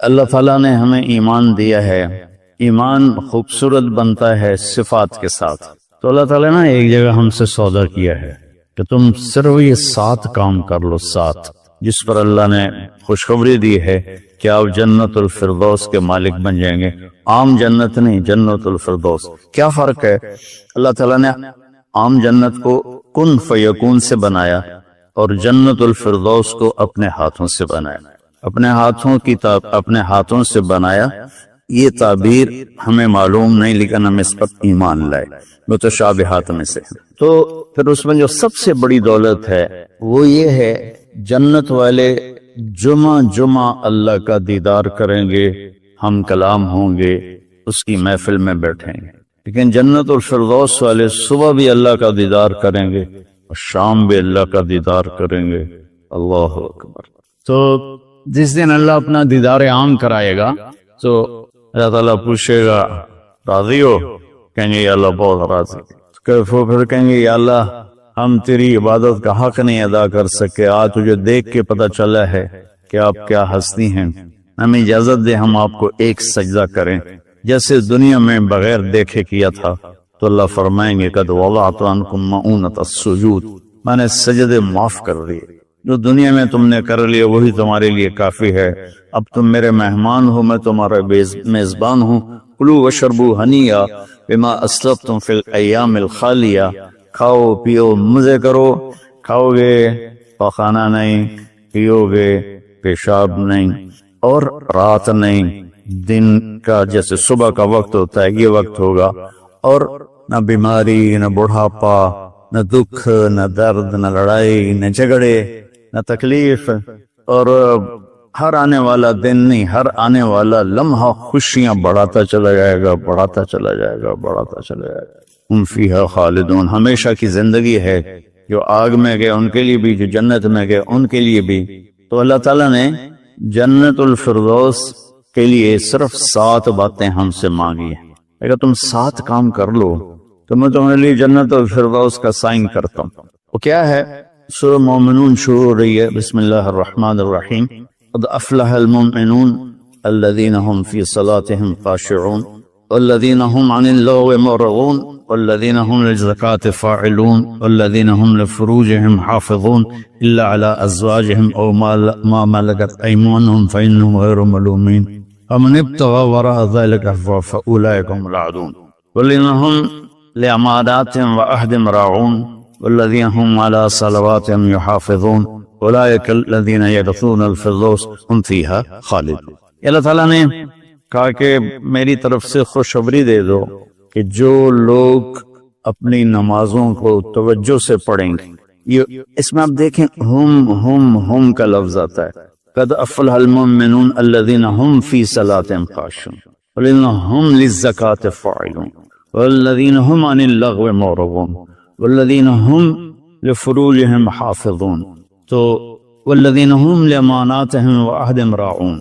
اللہ تعالیٰ نے ہمیں ایمان دیا ہے، ایمان خوبصورت بنتا ہے صفات کے ساتھ۔ تو اللہ تعالیٰ نے ایک جگہ ہم سے سودا کیا ہے کہ تم صرف یہ 7 کام کر لو، 7 جس پر اللہ نے خوشخبری دی ہے کہ آپ جنت الفردوس کے مالک بن جائیں گے۔ عام جنت نہیں، جنت الفردوس۔ کیا فرق ہے؟ اللہ تعالیٰ نے عام جنت کو کن فیکون سے بنایا اور جنت الفردوس کو اپنے ہاتھوں سے بنایا، اپنے ہاتھوں سے بنایا۔ یہ تعبیر ہمیں معلوم نہیں، لیکن ہم اس پر ایمان لائے، متشابہات میں سے۔ تو پھر اس میں جو سب سے بڑی دولت ہے وہ یہ ہے، جنت والے جمعہ اللہ کا دیدار کریں گے، ہم کلام ہوں گے، اس کی محفل میں بیٹھیں گے۔ لیکن جنت الفردوس والے صبح بھی اللہ کا دیدار کریں گے اور شام بھی اللہ کا دیدار کریں گے۔ اللہ اکبر۔ تو جس دن اللہ اپنا دیدار عام کرائے گا تو اللہ تعالیٰ پوچھے گا راضی ہو؟ کہیں گے یا اللہ بہت راضی۔ پھر کہیں گے یا اللہ ہم تیری عبادت کا حق نہیں ادا کر سکے، آج تجھے دیکھ کے پتہ چلا ہے کہ آپ کیا ہستی ہیں، ہمیں اجازت دے ہم آپ کو ایک سجدہ کریں جیسے دنیا میں بغیر دیکھے کیا تھا۔ تو اللہ فرمائیں گے قد وضعت عنکم مؤونۃ السجود، میں نے سجدے معاف کر دیے، جو دنیا میں تم نے کر لیے وہی تمہارے لیے کافی ہے۔ اب تم میرے مہمان ہو، میں تمہارا میزبان ہوں۔ کلوا واشربوا ہنیئا بما اسلفتم فی الایام الخالیہ، کھاؤ پیو مزے کرو، کھاؤ گے پخانہ نہیں، پیو گے پیشاب نہیں، اور رات نہیں، دن کا جیسے صبح کا وقت ہوتا ہے یہ وقت ہوگا، اور نہ بیماری، نہ بڑھاپا، نہ دکھ، نہ درد، نہ لڑائی، نہ جھگڑے، نہ تکلیف، اور ہر آنے والا دن نہیں، ہر آنے والا لمحہ خوشیاں بڑھاتا چلا جائے گا، بڑھاتا چلا جائے گا، بڑھاتا چلا جائے گا۔ ہم فیہا خالدون، ہمیشہ کی زندگی ہے، جو آگ میں گئے ان کے لیے بھی، جو جنت میں گئے ان کے لیے بھی۔ تو اللہ تعالیٰ نے جنت الفردوس کے لیے صرف 7 باتیں ہم سے مانگی ہیں۔ اگر تم 7 کام کر لو تو میں تمہارے لیے جنت الفردوس کا سائن کرتا ہوں۔ وہ کیا ہے؟ سورہ مومنون شروع ہو رہی ہے، بسم اللہ الرحمن الرحیم۔ قد افلح المؤمنون الذین هم فی صلاتهم خاشعون والذین هم عن اللغو معرضون والذین هم للزکاة فاعلون والذین هم لفروجهم حافظون الا على ازواجهم او ما ملكت ايمانهم فانهم غیر ملومین ومن ابتغى وراء ذلك فاولئک هم العادون والذین هم لأماناتهم وعهدهم راعون والذین هم على صلواتهم يحافظون اولئک الذین یرثون الفردوس هم فیہا خالدون۔ اللہ تعالیٰ نے کہا کہ میری طرف سے خوشخبری دے دو کہ جو لوگ اپنی نمازوں کو توجہ سے پڑھیں گے، یہ اس میں آپ دیکھیں ہم کا لفظ آتا ہے۔ قد افلح المؤمنون الذین هم فی صلاتهم خاشعون والذین هم للزکاة فاعلون والذین هم عن اللغو معرضون والذین هم لفروجهم حافظون، تو والذین هم لأماناتهم وعهدهم راعون،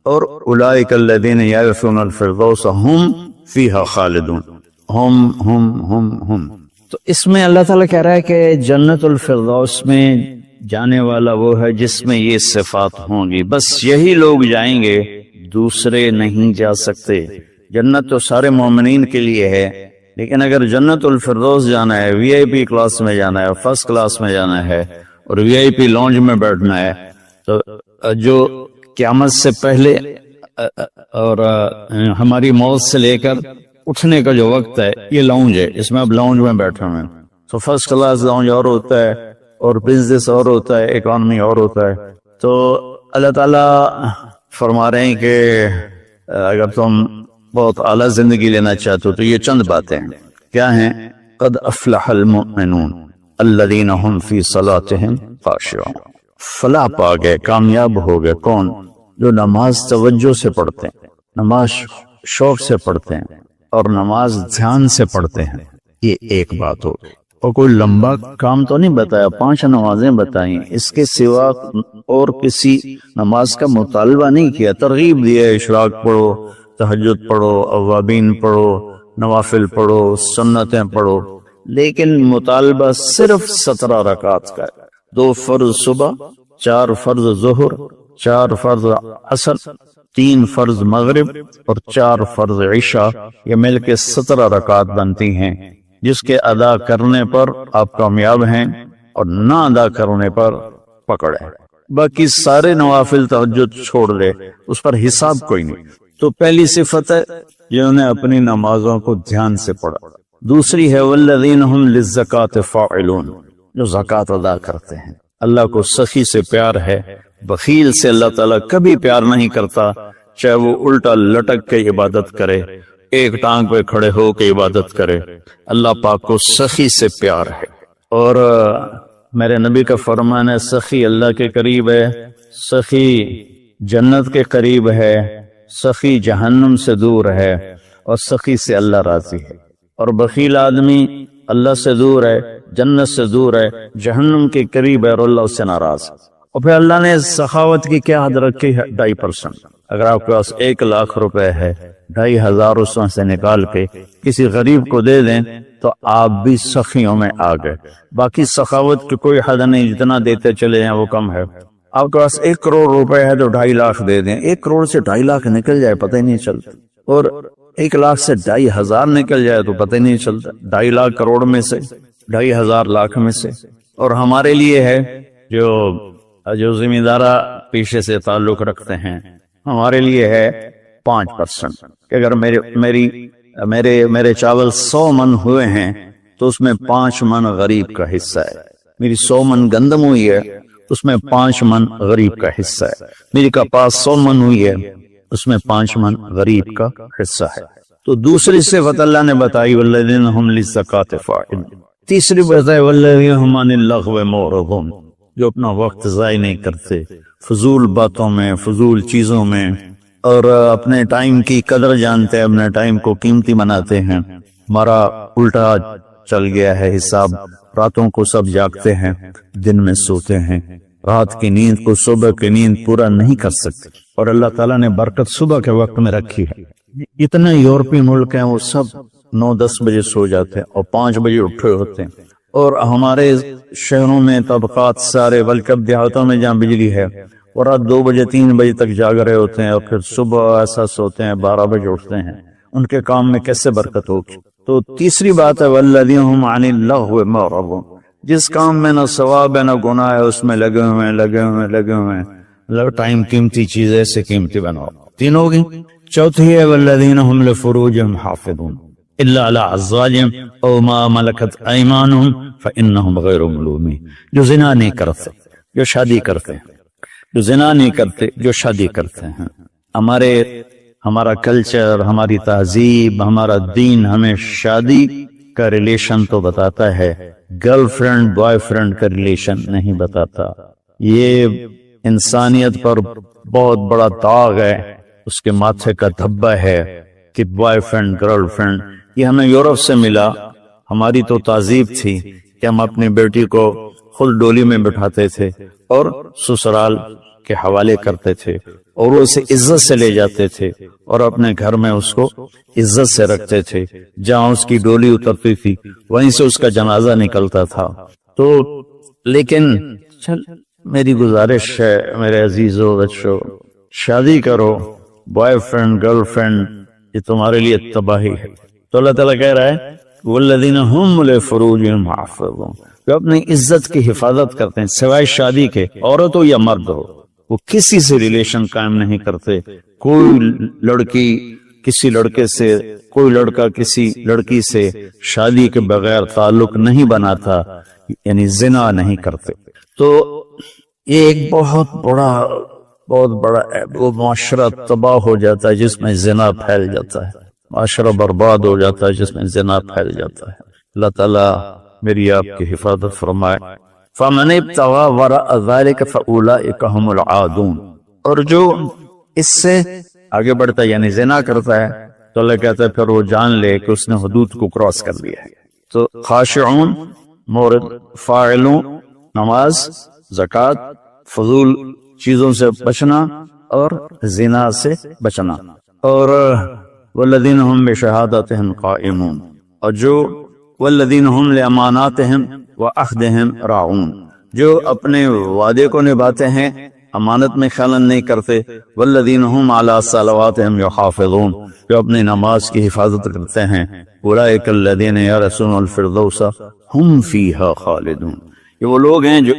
اور اولئک الذین یرثون الفردوس هم فیہا خالدون۔ ہم تو اس میں اللہ تعالیٰ کہہ رہا ہے کہ جنت الفردوس میں جانے والا وہ ہے جس میں یہ صفات ہوں گی، بس یہی لوگ جائیں گے، دوسرے نہیں جا سکتے۔ جنت تو سارے مومنین کے لیے ہے، لیکن اگر جنت الفردوس جانا ہے، وی آئی پی کلاس میں جانا ہے، فرسٹ کلاس میں جانا ہے اور وی آئی پی لانج میں بیٹھنا ہے، تو جو قیامت سے پہلے اور ہماری موت سے لے کر اٹھنے کا جو وقت ہے یہ لاؤنج ہے، اس میں اب لاؤنج میں بیٹھے ہوئے ہیں۔ تو فرسٹ کلاس لاؤنج اور ہوتا ہے اور بزنس اور ہوتا ہے، اکانومی اور ہوتا ہے۔ تو اللہ تعالیٰ فرما رہے ہیں کہ اگر تم بہت اعلیٰ زندگی لینا چاہتے ہو تو یہ چند باتیں ہیں۔ کیا ہیں؟ قد افلح المؤمنون الذین هم فی صلاتهم خاشعون، فلاح پا گئے، کامیاب ہو گئے کون؟ جو نماز توجہ سے پڑھتے ہیں، نماز شوق سے پڑھتے ہیں اور نماز دھیان سے پڑھتے ہیں۔ یہ ایک بات ہو، اور کوئی لمبا کام تو نہیں بتایا، 5 نمازیں بتائیں، اس کے سوا اور کسی نماز کا مطالبہ نہیں کیا، ترغیب دیا، اشراق پڑھو، تہجد پڑھو، اوابین پڑھو، نوافل پڑھو، سنتیں پڑھو، لیکن مطالبہ صرف 17 رکعات کا ہے، 2 فرض صبح، 4 فرض ظہر، 4 فرض عصر، 3 فرض مغرب اور 4 فرض عشاء، یہ مل کے 17 رکعات بنتی ہیں، جس کے ادا کرنے پر آپ کامیاب ہیں اور نہ ادا کرنے پر پکڑ ہے۔ باقی سارے نوافل تہجد چھوڑ دے، اس پر حساب کوئی نہیں۔ تو پہلی صفت ہے جنہوں نے اپنی نمازوں کو دھیان سے پڑھا۔ دوسری ہے والذین ہم للزکاۃ فاعلون، جو زکوٰۃ ادا کرتے ہیں۔ اللہ کو سخی سے پیار ہے، بخیل سے اللہ تعالیٰ کبھی پیار نہیں کرتا، چاہے وہ الٹا لٹک کے عبادت کرے، ایک ٹانگ پہ کھڑے ہو کے عبادت کرے، اللہ پاک کو سخی سے پیار ہے۔ اور میرے نبی کا فرمان ہے سخی اللہ کے قریب ہے، سخی جنت کے قریب ہے، سخی جہنم سے دور ہے، اور سخی سے اللہ راضی ہے۔ اور بخیل آدمی اللہ سے دور ہے، جنت سے دور ہے، جہنم کے قریب ہے، اور اللہ اس سے ناراض ہے۔ اور پھر اللہ نے سخاوت کی کیا حد رکھی ہے؟ 2.5%۔ اگر آپ کے پاس 1 لاکھ روپے ہے، 2,500 اس میں سے نکال کے کسی غریب کو دے دیں تو آپ بھی سخیوں میں آ گئے۔ باقی سخاوت کی کوئی حد نہیں، جتنا دیتے چلے جائیں وہ کم ہے۔ آپ کے پاس 1 کروڑ روپے ہے تو 2.5 لاکھ دے دیں، 1 کروڑ سے 2.5 لاکھ نکل جائے پتہ ہی نہیں چلتا، اور 1 لاکھ سے 2,500 نکل جائے تو پتہ ہی نہیں چلتا، 2.5 لاکھ کروڑ میں سے، 2,500 لاکھ میں سے۔ اور ہمارے لیے ہے جو ذمہ دارہ پیشے سے تعلق رکھتے ہیں، ہمارے لیے ہے 5%، کہ اگر میرے چاول 100 من ہوئے ہیں تو اس میں 5 من غریب کا حصہ ہے، میری 100 من گندم ہوئی ہے اس میں 5 من غریب کا حصہ ہے، میری کپاس 100 من ہوئی ہے اس میں 5 من غریب کا حصہ ہے۔ تو دوسری صفت اللہ نے بتائی والذین ہم للزکاۃ فاعلون۔ تیسری بتائی والذین ہم عن اللغو معرضون، جو اپنا وقت ضائع نہیں کرتے فضول باتوں میں، فضول چیزوں میں، اور اپنے ٹائم کی قدر جانتے ہیں، اپنے ٹائم کو قیمتی بناتے ہیں۔ ہمارا الٹا چل گیا ہے حساب، راتوں کو سب جاگتے ہیں، دن میں سوتے ہیں، رات کی نیند کو صبح کی نیند پورا نہیں کر سکتے، اور اللہ تعالیٰ نے برکت صبح کے وقت میں رکھی ہے۔ اتنے یورپی ملک ہیں وہ سب 9-10 بجے سو جاتے ہیں اور 5 بجے اٹھے ہوتے ہیں، اور ہمارے شہروں میں طبقات سارے، بلکہ اب دیہاتوں میں جہاں بجلی ہے وہ رات 2 بجے 3 بجے تک جاگ رہے ہوتے ہیں، اور پھر صبح ایسا سوتے ہیں 12 بجے اٹھتے ہیں، ان کے کام میں کیسے برکت ہوگی؟ تو تیسری بات ہے والذین ہم عن اللغو معرضون، جس کام میں نہ ثواب ہے نہ گناہ ہے اس میں لگے ہوئے ہیں، ٹائم قیمتی چیز ایسے قیمتی بناؤ۔ 3 ہوگی۔ چوتھی ہے والذین ہم لفروجہم حافظون الا علی ازواجہم او ما ملکت ایمانہم فانہم غیر ملومین، جو زنا نہیں کرتے، جو شادی کرتے ہیں، جو زنا نہیں کرتے، جو شادی کرتے ہیں۔ ہمارا کلچر، ہماری تہذیب، ہمارا دین ہمیں شادی کا ریلیشن تو بتاتا ہے، گرل فرینڈ بوائے فرینڈ کا ریلیشن نہیں بتاتا۔ یہ انسانیت پر بہت بڑا داغ ہے، اس کے ماتھے کا دھبا ہے کہ بوائے فرینڈ گرل فرینڈ، یہ ہمیں یورپ سے ملا۔ ہماری تو تہذیب تھی کہ ہم اپنی بیٹی کو خود ڈولی میں بٹھاتے تھے اور سسرال کے حوالے کرتے تھے، اور وہ اسے عزت سے لے جاتے تھے اور اپنے گھر میں اس کو عزت سے رکھتے تھے، جہاں اس کی ڈولی اترتی تھی وہیں سے اس کا جنازہ نکلتا تھا۔ تو لیکن میری گزارش ہے میرے عزیزو بچو، شادی کرو، بوائے فرینڈ گرل فرینڈ یہ تمہارے لیے تباہی ہے۔ تو اللہ تعالیٰ کہہ رہا ہے والذین ہم لفروجہم حافظون، جو اپنی عزت کی حفاظت کرتے ہیں سوائے شادی کے، عورت ہو یا مرد ہو، وہ کسی سے ریلیشن قائم نہیں کرتے۔ کوئی لڑکی کسی لڑکے سے، کوئی لڑکا کسی لڑکی سے شادی کے بغیر تعلق نہیں بناتا، یعنی زنا نہیں کرتے۔ تو یہ ایک بہت بڑا وہ معاشرہ تباہ ہو جاتا ہے جس میں زنا پھیل جاتا ہے، معاشرہ برباد ہو جاتا ہے جس میں زنا پھیل جاتا ہے۔ اللہ تعالیٰ میری آپ کی حفاظت فرمائے۔ فَمَنِ ابْتَغَىٰ وَرَاءَ ذَلِكَ فَأُولَٰئِكَ هُمُ الْعَادُونَ، اور جو اس سے آگے بڑھتا ہے یعنی زنا کرتا ہے تو اللہ کہتا ہے پھر وہ جان لے کہ اس نے حدود کو کراس کر لیا ہے۔ تو خاشعون، مورد، فاعلون، نماز، زکوٰۃ، فضول چیزوں سے بچنا اور زنا سے بچنا، اور والذین ہم بشہادتہم قائمون، اور جو والذین ہم لاماناتہم وعہدہم راعون، جو اپنے وعدے کو نبھاتے ہیں امانت میں خیانت نہیں کرتے، والذین هم علی صلواتہم یحافظون، جو اپنی نماز کی حفاظت کرتے ہیں، اولئک الذین یرثون الفردوس ہم فیہا خالدون، یہ وہ لوگ ہیں جو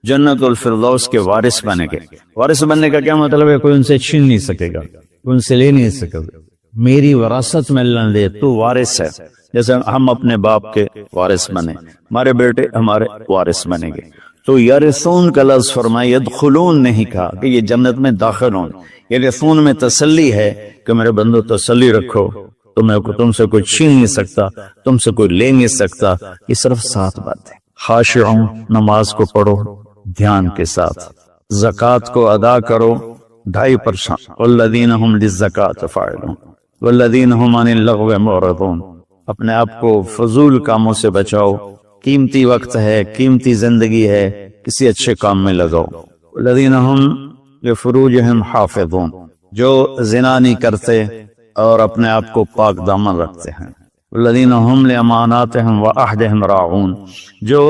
جنت الفردوس کے وارث بنے گے۔ وارث بننے کا کیا مطلب ہے؟ کوئی ان سے چھین نہیں سکے گا، کوئی ان سے لے نہیں سکے گا، میری وراثت میں اللہ نے دے، تو وارث ہے، جیسے ہم اپنے باپ کے وارث بنے، ہمارے بیٹے ہمارے وارث بنیں گے۔ تو یرثون کا لفظ فرمایا، یدخلون نہیں کہا کہ یہ جنت میں داخل ہوں، یرثون میں تسلی ہے کہ میرے بندو تسلی رکھو، تم سے کوئی چھین نہیں سکتا، تم سے کوئی لے نہیں سکتا۔ یہ صرف 7 باتیں۔ خاشعون، نماز کو پڑھو دھیان کے ساتھ، زکوٰۃ کو ادا کرو 2.5%، والذین هم للزکاۃ فاعلون والذین هم عن اللغو معرضون، اپنے آپ کو فضول کاموں سے بچاؤ، قیمتی وقت ہے، قیمتی زندگی ہے، کسی اچھے کام میں لگاؤ۔ والذین هم لفروجہم حافظون، جو زنا نہیں کرتے اور اپنے آپ کو پاک دامن رکھتے ہیں۔ والذین هم لاماناتہم وعہدہم راعون، جو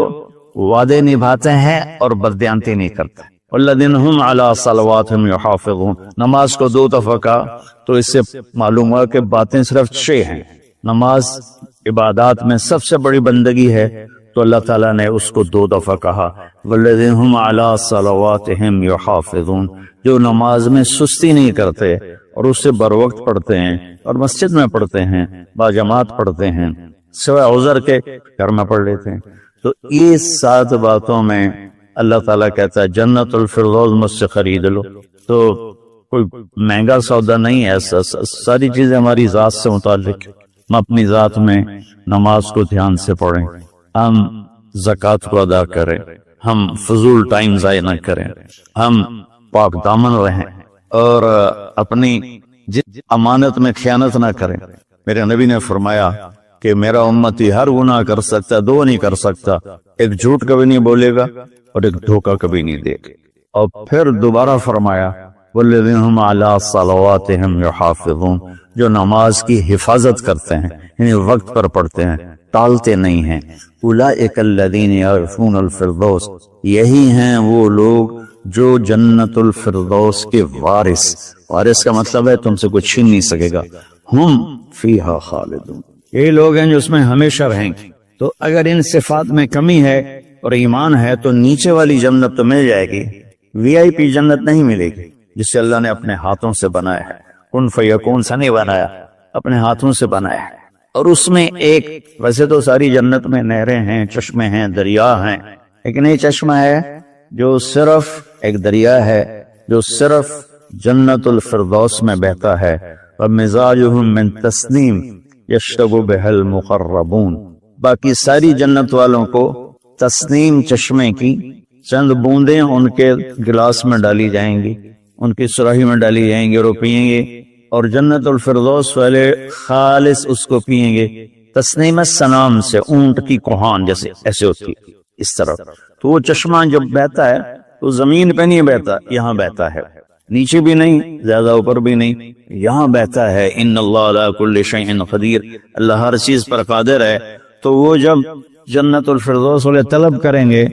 وعدے نبھاتے ہیں اور بددیانتی نہیں کرتے۔ والذین هم علی صلواتہم یحافظون، نماز کو 2 دفعہ کہا تو اس سے معلوم ہوا کہ باتیں صرف 6 ہیں۔ نماز عبادات میں سب سے بڑی بندگی ہے، تو اللہ تعالیٰ نے اس کو 2 دفعہ کہا، والذین هم علی صلواتہم یحافظون، جو نماز میں سستی نہیں کرتے اور اس سے بروقت پڑھتے ہیں اور مسجد میں پڑھتے ہیں، باجماعت پڑھتے ہیں، سوائے عذر کے گھر میں پڑھ لیتے ہیں۔ تو یہ 7 باتوں میں اللہ تعالیٰ کہتا ہے جنت الفردوس مجھ سے خرید لو۔ تو کوئی مہنگا سودا نہیں ہے، ساری چیزیں ہماری ذات سے متعلق۔ ہم اپنی ذات میں نماز کو دھیان سے پڑھیں، ہم زکوٰۃ کو ادا کریں، ہم فضول ٹائم ضائع نہ کریں، ہم پاک دامن رہیں اور اپنی امانت میں خیانت نہ کریں۔ میرے نبی نے فرمایا کہ میرا امتی ہر گناہ کر سکتا، 2 نہیں کر سکتا، ایک جھوٹ کبھی نہیں بولے گا اور ایک دھوکہ کبھی نہیں دے گا۔ اور پھر دوبارہ فرمایا والذین هم علی صلواتہم یحافظون، جو نماز کی حفاظت کرتے ہیں، یعنی وقت پر پڑھتے ہیں، ٹالتے نہیں ہیں۔ اولئک الذین یرثون الفردوس، یہی ہیں وہ لوگ جو جنت الفردوس کے وارث کا مطلب ہے تم سے کوئی چھین نہیں سکے گا، ہم فیہا خالدون، یہ لوگ ہیں جو اس میں ہمیشہ رہیں گے۔ تو اگر ان صفات میں کمی ہے اور ایمان ہے تو نیچے والی جنت تو مل جائے گی، VIP جنت نہیں ملے گی، جسے اللہ نے اپنے ہاتھوں سے بنایا ہے، کن فیکون سے نہیں بنایا، اپنے ہاتھوں سے بنایا ہے۔ اور اس میں ایک، ویسے تو ساری جنت میں نہریں ہیں، چشمے ہیں، دریا ہیں، لیکن ایک چشمہ ہے جو صرف ایک دریا ہے جو صرف جنت الفردوس میں بہتا ہے، وَمِزَاجُهُم مِّن تَسْنِيمٍ یشرب بہ المقربون، باقی ساری جنت والوں کو تسنیم چشمے کی چند بوندیں ان کے گلاس میں ڈالی جائیں گی، ان کی سراہی میں ڈالی جائیں گی اور وہ پیئیں گے، اور جنت الفردوس والے خالص اس کو پیئیں گے۔ تسنیم السنام سے اونٹ کی کوہان جیسے ایسے ہوتی ہے اس طرح، تو وہ چشمہ جب بہتا ہے تو زمین پہ نہیں بہتا، یہاں بہتا ہے، نیچے بھی نہیں، زیادہ اوپر بھی نہیں، یہاں بہتا ہے۔ ان اللہ علی کل شیء قدیر، اللہ ہر چیز پر قادر ہے۔ تو وہ جب جنت الفردوس والے طلب کریں گے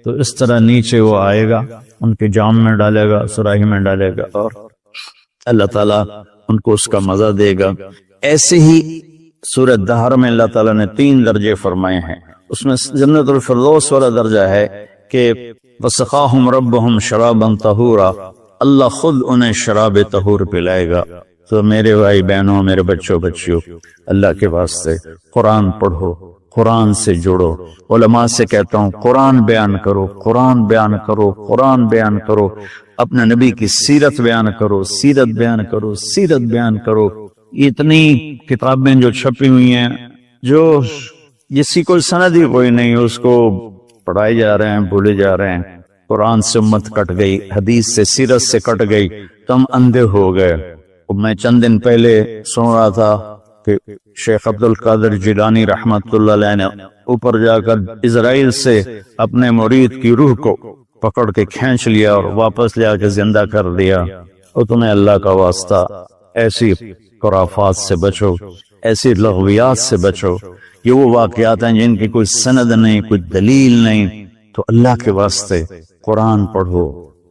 تو اس طرح نیچے وہ آئے گا، ان کے جام میں ڈالے گا، سراہی میں ڈالے گا، اور اللہ تعالیٰ ان کو اس کا مزہ دے گا۔ ایسے ہی سورہ دہر میں اللہ تعالیٰ نے 3 درجے فرمائے ہیں، اس میں جنت الفردوس والا درجہ ہے کہ وَسَقَاهُمْ رَبُّهُمْ شَرَابًا طَهُورًا، اللہ خود انہیں شراب طہور پلائے گا۔ تو میرے بھائی بہنوں، میرے بچوں، اللہ کے واسطے قرآن پڑھو، قرآن سے جڑو۔ علماء سے کہتا ہوں قرآن بیان کرو، قرآن بیان کرو، قرآن بیان کرو، اپنے نبی کی سیرت بیان کرو، سیرت بیان کرو، سیرت بیان کرو۔ اتنی کتابیں جو چھپی ہوئی ہیں، جو جس کی کوئی سند ہی کوئی نہیں، اس کو پڑھائے جا رہے ہیں، بھولے جا رہے ہیں۔ قرآن سے امت کٹ گئی، حدیث سے، سیرت سے کٹ گئی، تو ہم اندھے ہو گئے۔ میں چند دن پہلے سن رہا تھا کہ شیخ عبد القادر جیلانی رحمت اللہ علیہ نے اوپر جا کر اسرائیل سے اپنے مرید کی روح کو پکڑ کے کھینچ لیا اور واپس لے کے زندہ کر دیا۔ اور تمہیں اللہ کا واسطہ ایسی خرافات سے بچو، ایسی لغویات سے بچو۔ یہ وہ واقعات ہیں جن کی کوئی سند نہیں، کوئی دلیل نہیں، تو اللہ کے واسطے قرآن پڑھو،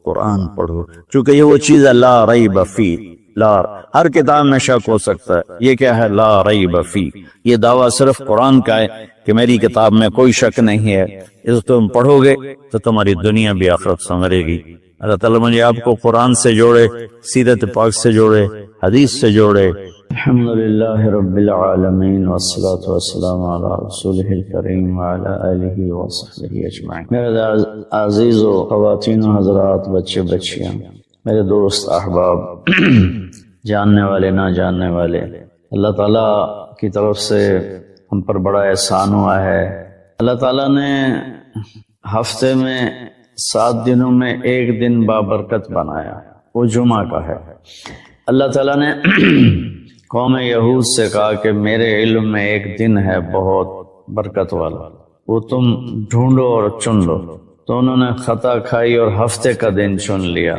قرآن پڑھو، چونکہ یہ وہ چیز ہے لا ریب فی، لا، ہر کتاب میں شک ہو سکتا ہے، یہ کیا ہے؟ لا ریب فی، یہ دعویٰ صرف قرآن کا ہے کہ میری کتاب میں کوئی شک نہیں ہے، اس تم پڑھو گے تو تمہاری دنیا بھی آخرت سنورے گی۔ اللہ تعالیٰ مجھے آپ کو قرآن سے جوڑے، سیرت پاک سے جوڑے، حدیث سے جوڑے۔ الحمدللہ رب العالمین والصلاة والسلام علی رسولہ الکریم وعلی آلہ وصحبہ اجمعین۔ میرے عزیز و خواتین و حضرات، بچے بچیاں، میرے دوست احباب، جاننے والے نہ جاننے والے، اللہ تعالیٰ کی طرف سے ہم پر بڑا احسان ہوا ہے۔ اللہ تعالیٰ نے ہفتے میں 7 دنوں میں ایک دن بابرکت بنایا، وہ جمعہ کا ہے۔ اللہ تعالیٰ نے قوم یہود سے کہا کہ میرے علم میں ایک دن ہے بہت برکت والا، وہ تم ڈھونڈو اور چن لو۔ تو انہوں نے خطا کھائی اور ہفتے کا دن چن لیا۔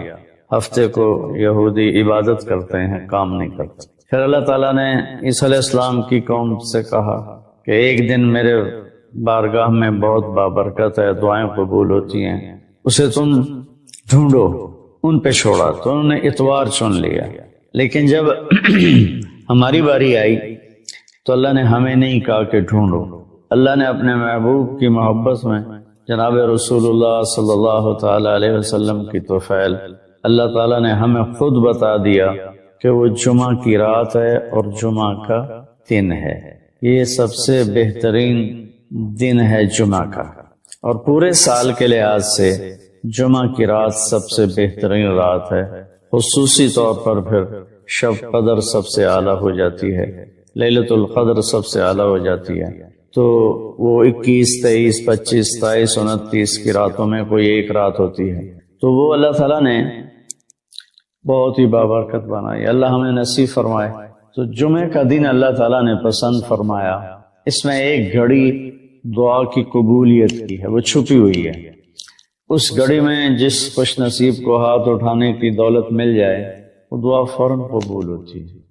ہفتے کو یہودی عبادت کرتے ہیں، کام نہیں کرتے۔ پھر اللہ تعالیٰ نے عیسیٰ علیہ السلام کی قوم سے کہا کہ ایک دن میرے بارگاہ میں بہت بابرکت ہے، دعائیں قبول ہوتی ہیں، اسے تم ڈھونڈو۔ ان پہ چھوڑا تو انہوں نے اتوار چن لیا۔ لیکن جب ہماری باری آئی تو اللہ نے ہمیں نہیں کہا کہ ڈھونڈو، اللہ نے اپنے محبوب کی محبت میں جناب رسول اللہ صلی اللہ تعالی علیہ وسلم کی توفیل، اللہ تعالیٰ نے ہمیں خود بتا دیا کہ وہ جمعہ کی رات ہے اور جمعہ کا دن ہے۔ یہ سب سے بہترین دن ہے جمعہ کا، اور پورے سال کے لحاظ سے جمعہ کی رات سب سے بہترین رات ہے۔ خصوصی طور پر پھر شب قدر سب سے اعلیٰ ہو جاتی ہے، لیلۃ القدر سب سے اعلیٰ ہو جاتی ہے۔ تو وہ 21، 23، 25، 27، 29 کی راتوں میں کوئی ایک رات ہوتی ہے، تو وہ اللہ تعالیٰ نے بہت ہی بابرکت بنائی، اللہ ہمیں نصیب فرمائے۔ تو جمعے کا دن اللہ تعالیٰ نے پسند فرمایا، اس میں ایک گھڑی دعا کی قبولیت کی ہے، وہ چھپی ہوئی ہے۔ اس گھڑی میں جس خوش نصیب کو ہاتھ اٹھانے کی دولت مل جائے، وہ دعا فوراً قبول ہوتی ہے۔